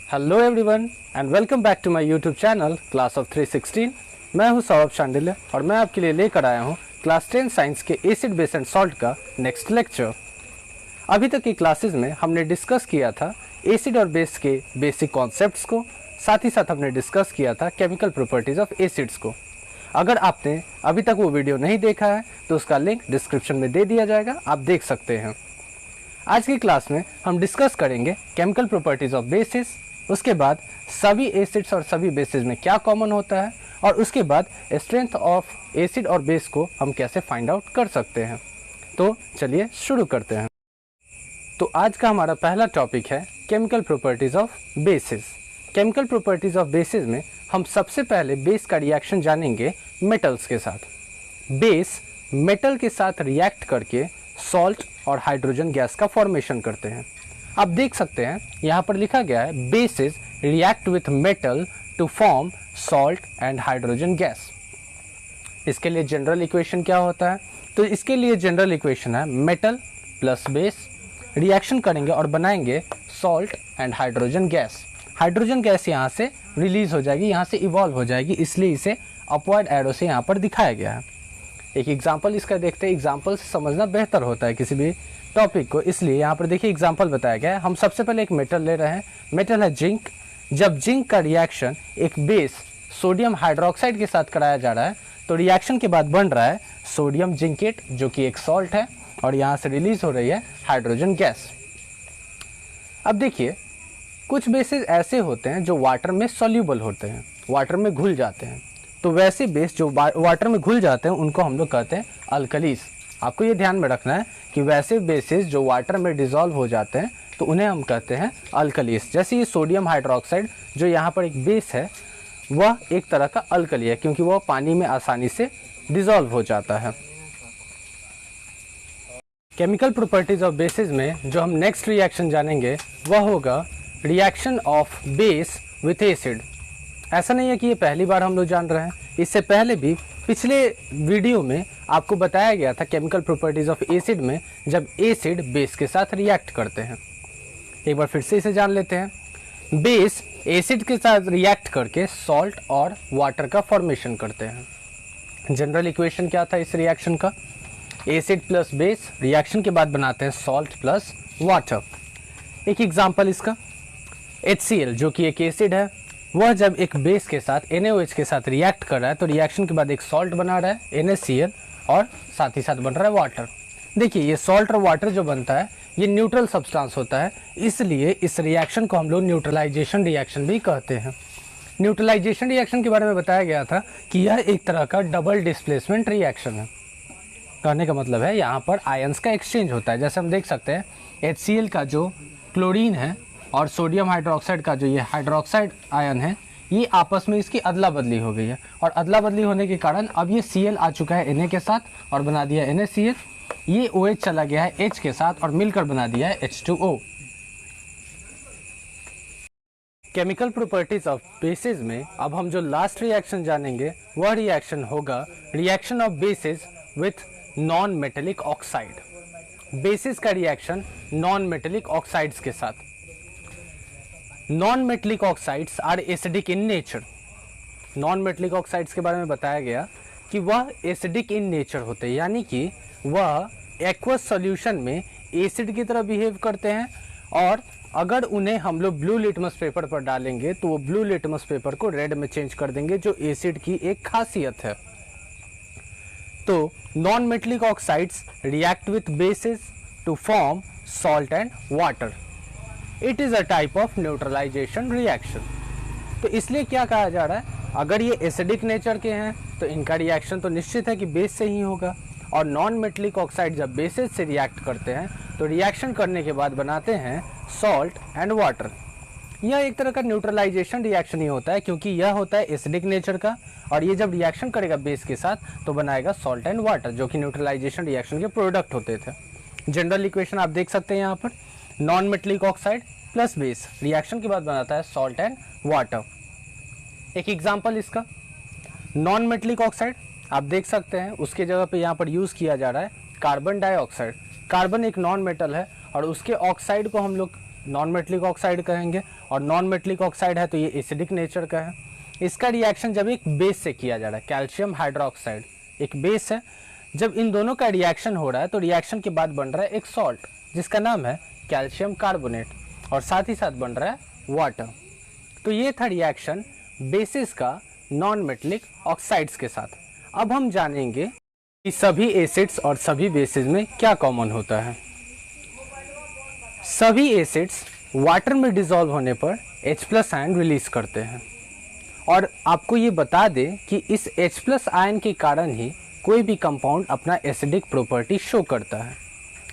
Hello everyone and welcome back to my YouTube channel class of 316। मैं हूं सौरभ शांडिल्य और मैं आपके लिए लेकर आया हूं क्लास 10 साइंस के एसिड बेस एंड सॉल्ट का नेक्स्ट लेक्चर। अभी तक की क्लासेस में हमने डिस्कस किया था एसिड और बेस के बेसिक कॉन्सेप्ट्स को, साथ ही साथ हमने डिस्कस किया था केमिकल प्रॉपर्टीज ऑफ एसिड्स को। अगर आपने अभी तक वो वीडियो नहीं देखा है तो उसका लिंक डिस्क्रिप्शन में दे दिया जाएगा, आप देख सकते हैं। आज की क्लास में हम डिस्कस करेंगे केमिकल प्रॉपर्टीज ऑफ बेसिस, उसके बाद सभी एसिड्स और सभी बेसिस में क्या कॉमन होता है, और उसके बाद स्ट्रेंथ ऑफ एसिड और बेस को हम कैसे फाइंड आउट कर सकते हैं। तो चलिए शुरू करते हैं। तो आज का हमारा पहला टॉपिक है chemical properties of basis. Chemical properties of basis में हम सबसे पहले बेस का रिएक्शन जानेंगे मेटल्स के साथ। बेस मेटल के साथ रिएक्ट करके सॉल्ट और हाइड्रोजन गैस का फॉर्मेशन करते हैं। आप देख सकते हैं यहाँ पर लिखा गया है bases react with metal to form salt and hydrogen gas. इसके लिए जनरल इक्वेशन क्या होता है? तो इसके लिए जनरल इक्वेशन है मेटल प्लस बेस रिएक्शन करेंगे और बनाएंगे salt and hydrogen gas. Hydrogen gas यहाँ से रिलीज हो जाएगी, यहाँ से इवॉल्व हो जाएगी, इसलिए इसे अपवर्ड एरो से यहाँ पर दिखाया गया है। एक एग्जाम्पल इसका देखते हैं, एग्जाम्पल से समझना बेहतर होता है किसी भी टॉपिक को, इसलिए यहाँ पर देखिए एग्जाम्पल बताया गया है। हम सबसे पहले एक मेटल ले रहे हैं, मेटल है जिंक। जब जिंक का रिएक्शन एक बेस सोडियम हाइड्रोक्साइड के साथ कराया जा रहा है तो रिएक्शन के बाद बन रहा है सोडियम जिंकेट जो कि एक सॉल्ट है, और यहाँ से रिलीज हो रही है हाइड्रोजन गैस। अब देखिए कुछ बेसिस ऐसे होते हैं जो वाटर में सॉल्यूबल होते हैं, वाटर में घुल जाते हैं। तो वैसे बेस जो वाटर में घुल जाते हैं उनको हम लोग कहते हैं अल्कलीज। आपको ये ध्यान में रखना है कि वैसे बेसिस जो वाटर में डिसॉल्व हो जाते हैं तो उन्हें हम कहते हैं अल्कलीज। जैसे ये सोडियम हाइड्रोक्साइड जो यहाँ पर एक बेस है वह एक तरह का अल्कली है क्योंकि वह पानी में आसानी से डिसॉल्व हो जाता है। केमिकल प्रॉपर्टीज ऑफ बेसिस में जो हम नेक्स्ट रिएक्शन जानेंगे वह होगा reaction of base with acid. ऐसा नहीं है कि ये पहली बार हम लोग जान रहे हैं, इससे पहले भी पिछले वीडियो में आपको बताया गया था केमिकल प्रॉपर्टीज ऑफ एसिड में जब एसिड बेस के साथ रिएक्ट करते हैं। एक बार फिर से इसे जान लेते हैं। बेस एसिड के साथ रिएक्ट करके सॉल्ट और वाटर का फॉर्मेशन करते हैं। जनरल इक्वेशन क्या था इस रिएक्शन का? एसिड प्लस बेस रिएक्शन के बाद बनाते हैं सॉल्ट प्लस वाटर। एक एग्जाम्पल इसका HCl जो कि एक एसिड है, वह जब एक बेस के साथ NaOH के साथ रिएक्ट कर रहा है तो रिएक्शन के बाद एक सॉल्ट बना रहा है NaCl और साथ ही साथ बन रहा है वाटर। देखिए ये सॉल्ट और वाटर जो बनता है ये न्यूट्रल सब्सटेंस होता है, इसलिए इस रिएक्शन को हम लोग न्यूट्रलाइजेशन रिएक्शन भी कहते हैं। न्यूट्रलाइजेशन रिएक्शन के बारे में बताया गया था कि यह एक तरह का डबल डिस्प्लेसमेंट रिएक्शन है। कहने का मतलब है यहाँ पर आयंस का एक्सचेंज होता है। जैसे हम देख सकते हैं HCl का जो क्लोरीन है और सोडियम हाइड्रोक्साइड का जो ये हाइड्रोक्साइड आयन है ये आपस में इसकी अदला बदली हो गई है, और अदला बदली होने के कारण अब ये Cl आ चुका है Na के साथ और बना दिया NaCl। ये OH चला गया है H के साथ और मिलकर बना दिया है H2O। Chemical properties of basis में अब हम जो लास्ट रिएक्शन जानेंगे वह रिएक्शन होगा reaction of bases with non metallic oxide. Bases का रिएक्शन नॉन मेटेलिक ऑक्साइड्स के साथ। Non metallic oxides are acidic in nature. Non metallic oxides के बारे में बताया गया कि वह एसिडिक इन नेचर होते हैं, यानी कि वह एक्वस सॉल्यूशन में एसिड की तरह बिहेव करते हैं, और अगर उन्हें हम लोग ब्लू लिटमस पेपर पर डालेंगे तो वो ब्लू लिटमस पेपर को रेड में चेंज कर देंगे, जो एसिड की एक खासियत है। तो non metallic oxides react with bases to form salt and water. It is a type of neutralisation reaction. तो इसलिए क्या कहा जा रहा है, अगर ये एसिडिक नेचर के हैं तो इनका रिएक्शन तो निश्चित है कि बेस से ही होगा, और नॉन मेटेलिक ऑक्साइड जब बेसिस से रिएक्ट करते हैं तो रिएक्शन करने के बाद बनाते हैं सॉल्ट एंड वाटर। यह एक तरह का न्यूट्रलाइजेशन रिएक्शन ही होता है क्योंकि यह होता है एसिडिक नेचर का, और ये जब रिएक्शन करेगा बेस के साथ तो बनाएगा सॉल्ट एंड वाटर जो कि न्यूट्रलाइजेशन रिएक्शन के प्रोडक्ट होते थे। जनरल इक्वेशन आप देख सकते हैं यहाँ पर, non metallic oxide plus base reaction के बाद बनाता है सॉल्ट एंड वाटर। एक एग्जांपल इसका नॉन मेटेलिक ऑक्साइड आप देख सकते हैं, उसके जगह पे यहाँ पर यूज़ किया जा रहा है कार्बन डाइऑक्साइड। कार्बन एक नॉन मेटल है और उसके ऑक्साइड को हम लोग नॉन मेटलिक ऑक्साइड कहेंगे, और नॉन मेटलिक ऑक्साइड है तो ये एसिडिक नेचर का है। इसका रिएक्शन जब एक बेस से किया जा रहा है, कैल्शियम हाइड्रोक्साइड एक बेस है, जब इन दोनों का रिएक्शन हो रहा है तो रिएक्शन के बाद बन रहा है एक सॉल्ट जिसका नाम है कैल्शियम कार्बोनेट, और साथ ही साथ बन रहा है वाटर। तो ये था रिएक्शन बेसिस का नॉन मेटलिक ऑक्साइड्स के साथ। अब हम जानेंगे कि सभी एसिड्स और सभी बेसिस में क्या कॉमन होता है। सभी एसिड्स वाटर में डिसॉल्व होने पर H+ आयन रिलीज करते हैं, और आपको ये बता दें कि इस H+ आयन के कारण ही कोई भी कंपाउंड अपना एसिडिक प्रॉपर्टी शो करता है।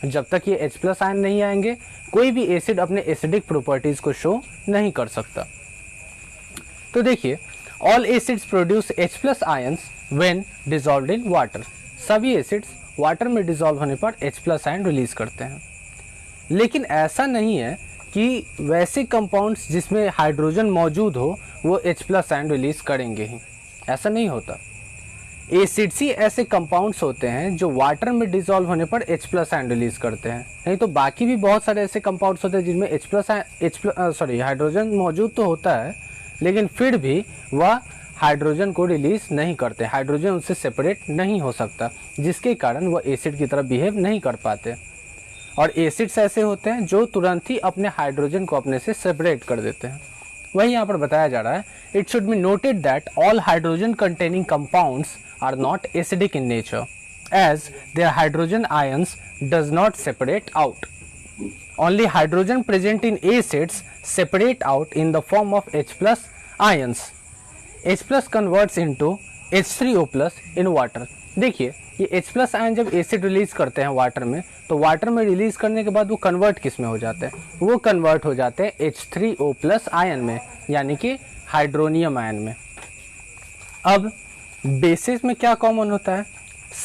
जब तक ये H+ आयन नहीं आएंगे कोई भी एसिड अपने एसिडिक प्रॉपर्टीज को शो नहीं कर सकता। तो देखिए, all acids produce H+ ions when dissolved in water. सभी एसिड्स वाटर में डिसॉल्व होने पर H+ आयन रिलीज करते हैं। लेकिन ऐसा नहीं है कि वैसे कंपाउंड्स जिसमें हाइड्रोजन मौजूद हो वो H+ आयन रिलीज करेंगे ही, ऐसा नहीं होता। एसिड्स ही ऐसे कंपाउंड्स होते हैं जो वाटर में डिसॉल्व होने पर H+ आयन रिलीज करते हैं, नहीं तो बाकी भी बहुत सारे ऐसे कंपाउंड्स होते हैं जिनमें हाइड्रोजन मौजूद तो होता है लेकिन फिर भी वह हाइड्रोजन को रिलीज नहीं करते, हाइड्रोजन उससे सेपरेट नहीं हो सकता, जिसके कारण वह एसिड की तरह बिहेव नहीं कर पाते। और एसिड्स ऐसे होते हैं जो तुरंत ही अपने हाइड्रोजन को अपने से सेपरेट कर देते हैं। वही यहाँ पर बताया जा रहा है, it should be noted that all hydrogen containing compounds are not acidic in nature as their hydrogen ions does not separate out. Only hydrogen present in acids separate out in the form of H+ ions. H+ converts into H3O+ in water. देखिए, ये H+ ion जब acid release करते हैं water में, तो water में release करने के बाद वो कन्वर्ट किस में हो जाते हैं? वो कन्वर्ट हो जाते हैं H3O+ आयन में, यानी कि हाइड्रोनियम आयन में। अब बेसिस में क्या कॉमन होता है?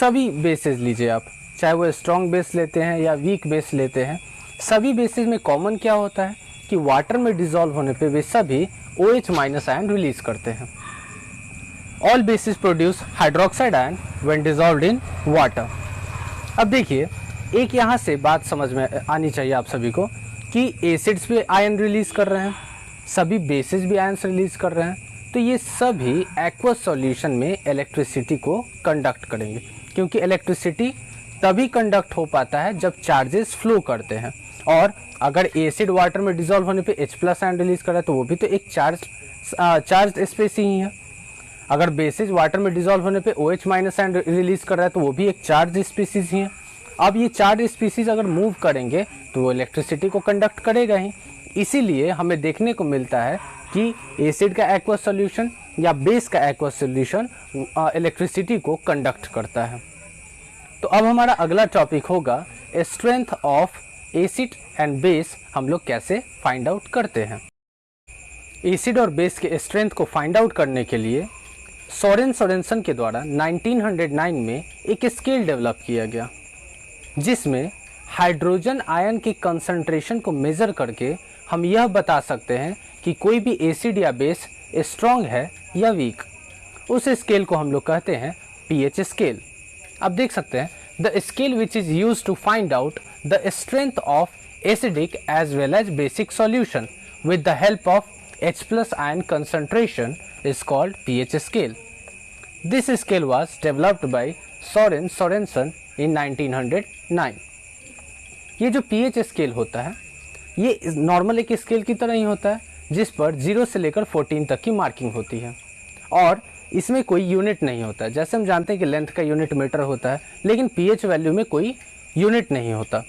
सभी बेसिस लीजिए आप, चाहे वो स्ट्रॉन्ग बेस लेते हैं या वीक बेस लेते हैं, सभी बेसिस में कॉमन क्या होता है कि वाटर में डिसॉल्व होने पे वे सभी OH- आयन रिलीज करते हैं। All basis produce hydroxide ion when dissolved in water. अब देखिए, एक यहाँ से बात समझ में आनी चाहिए आप सभी को कि एसिड्स भी आयन रिलीज कर रहे हैं, सभी बेसिस भी आयन रिलीज कर रहे हैं, तो ये सभी एक्वस सॉल्यूशन में इलेक्ट्रिसिटी को कंडक्ट करेंगे, क्योंकि इलेक्ट्रिसिटी तभी कंडक्ट हो पाता है जब चार्जेस फ्लो करते हैं। और अगर एसिड वाटर में डिसॉल्व होने पे H+ आयन रिलीज कर रहा है तो वो भी तो एक चार्ज स्पेसी ही है। अगर बेसिस वाटर में डिसॉल्व होने पे OH- आयन रिलीज कर रहा है तो वो भी एक चार्ज स्पीसीज ही है। अब ये चार्ज स्पीसीज अगर मूव करेंगे तो वो इलेक्ट्रिसिटी को कंडक्ट करेगा ही। इसीलिए हमें देखने को मिलता है कि एसिड का एक्वस सॉल्यूशन या बेस का एक्वस सॉल्यूशन इलेक्ट्रिसिटी को कंडक्ट करता है। तो अब हमारा अगला टॉपिक होगा strength of acid and base, हम लोग कैसे फाइंड आउट करते हैं। एसिड और बेस के स्ट्रेंथ को फाइंड आउट करने के लिए सोरेनसन के द्वारा 1909 में एक स्केल डेवलप किया गया, जिसमें हाइड्रोजन आयन की कंसंट्रेशन को मेजर करके हम यह बता सकते हैं कि कोई भी एसिड या बेस स्ट्रॉन्ग है या वीक। उस स्केल को हम लोग कहते हैं pH स्केल। अब देख सकते हैं, the scale which is use to find out the strength of acidic as well as basic solution with the help of H+ ion concentration is called pH scale. This scale was developed by Sorensen in 1909. ये जो pH scale होता है ये normal एक scale की तरह ही होता है, जिस पर 0 से लेकर 14 तक की मार्किंग होती है और इसमें कोई यूनिट नहीं होता है। जैसे हम जानते हैं कि लेंथ का यूनिट मीटर होता है, लेकिन pH वैल्यू में कोई यूनिट नहीं होता।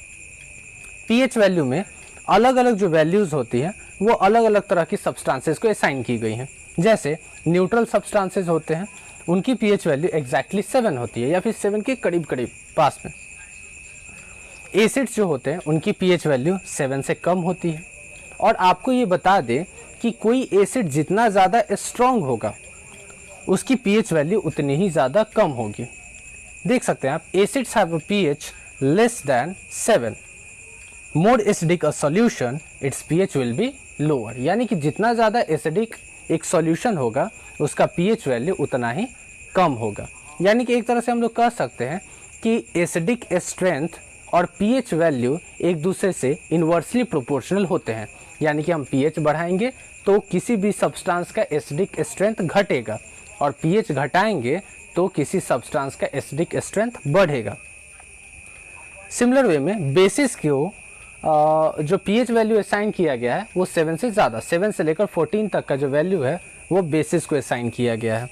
pH वैल्यू में अलग अलग जो वैल्यूज़ होती हैं वो अलग अलग तरह की सब्सटेंसेस को असाइन की गई हैं। जैसे न्यूट्रल सब्सटेंसेस होते हैं, उनकी pH वैल्यू एग्जैक्टली 7 होती है या फिर 7 के करीब करीब पास में। एसिड्स जो होते हैं उनकी pH वैल्यू 7 से कम होती है। और आपको ये बता दें कि कोई एसिड जितना ज़्यादा स्ट्रॉन्ग होगा उसकी pH वैल्यू उतनी ही ज़्यादा कम होगी। देख सकते हैं आप, acids have a pH less than 7। More acidic a solution it's pH will be lower, यानी कि जितना ज़्यादा एसिडिक एक सॉल्यूशन होगा उसका pH वैल्यू उतना ही कम होगा। यानी कि एक तरह से हम लोग कह सकते हैं कि एसिडिक स्ट्रेंथ और पीएच वैल्यू एक दूसरे से इन्वर्सली प्रोपोर्शनल होते हैं। यानी कि हम पीएच बढ़ाएंगे तो किसी भी सब्सटेंस का एसिडिक स्ट्रेंथ घटेगा और पीएच घटाएंगे तो किसी सब्सटेंस का एसिडिक स्ट्रेंथ बढ़ेगा। सिमिलर वे में बेसिस को जो पीएच वैल्यू असाइन किया गया है वो 7 से ज़्यादा, 7 से लेकर 14 तक का जो वैल्यू है वो बेसिस को असाइन किया गया है।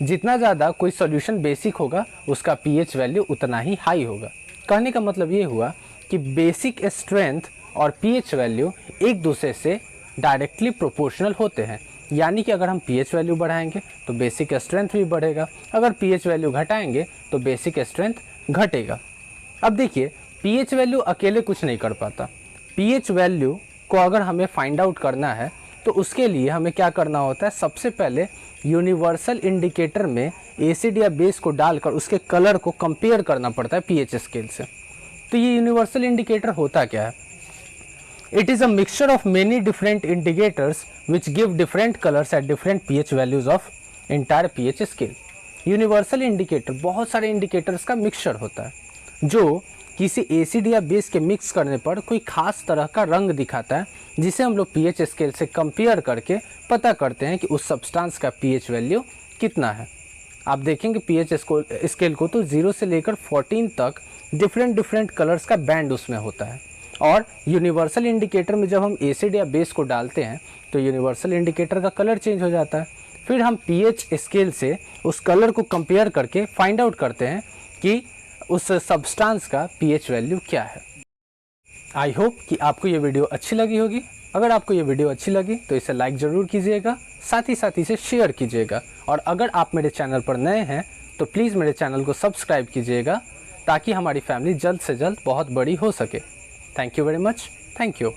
जितना ज़्यादा कोई सॉल्यूशन बेसिक होगा उसका पीएच वैल्यू उतना ही हाई होगा। कहने का मतलब ये हुआ कि बेसिक स्ट्रेंथ और पीएच वैल्यू एक दूसरे से डायरेक्टली प्रोपोर्शनल होते हैं। यानी कि अगर हम पीएच वैल्यू बढ़ाएंगे तो बेसिक स्ट्रेंथ भी बढ़ेगा, अगर पीएच वैल्यू घटाएंगे तो बेसिक स्ट्रेंथ घटेगा। अब देखिए पीएच वैल्यू अकेले कुछ नहीं कर पाता। पीएच वैल्यू को अगर हमें फाइंड आउट करना है तो उसके लिए हमें क्या करना होता है, सबसे पहले यूनिवर्सल इंडिकेटर में एसिड या बेस को डालकर उसके कलर को कंपेयर करना पड़ता है पीएच स्केल से। तो ये यूनिवर्सल इंडिकेटर होता क्या है? It is a mixture of many different indicators which give different colours at different pH values of entire pH scale. Universal indicator बहुत सारे इंडिकेटर्स का मिक्सचर होता है जो किसी एसिड या बेस के मिक्स करने पर कोई खास तरह का रंग दिखाता है, जिसे हम लोग पीएच स्केल से कंपेयर करके पता करते हैं कि उस सब्सटेंस का पीएच वैल्यू कितना है। आप देखेंगे पीएच स्केल को तो 0 से लेकर 14 तक डिफरेंट कलर्स का बैंड उसमें होता है। और यूनिवर्सल इंडिकेटर में जब हम एसिड या बेस को डालते हैं तो यूनिवर्सल इंडिकेटर का कलर चेंज हो जाता है। फिर हम पीएच स्केल से उस कलर को कंपेयर करके फाइंड आउट करते हैं कि उस सब्सटेंस का पीएच वैल्यू क्या है। आई होप कि आपको ये वीडियो अच्छी लगी होगी। अगर आपको ये वीडियो अच्छी लगी तो इसे लाइक ज़रूर कीजिएगा, साथ ही इसे शेयर कीजिएगा। और अगर आप मेरे चैनल पर नए हैं तो प्लीज़ मेरे चैनल को सब्सक्राइब कीजिएगा ताकि हमारी फैमिली जल्द से जल्द बहुत बड़ी हो सके। Thank you very much. Thank you.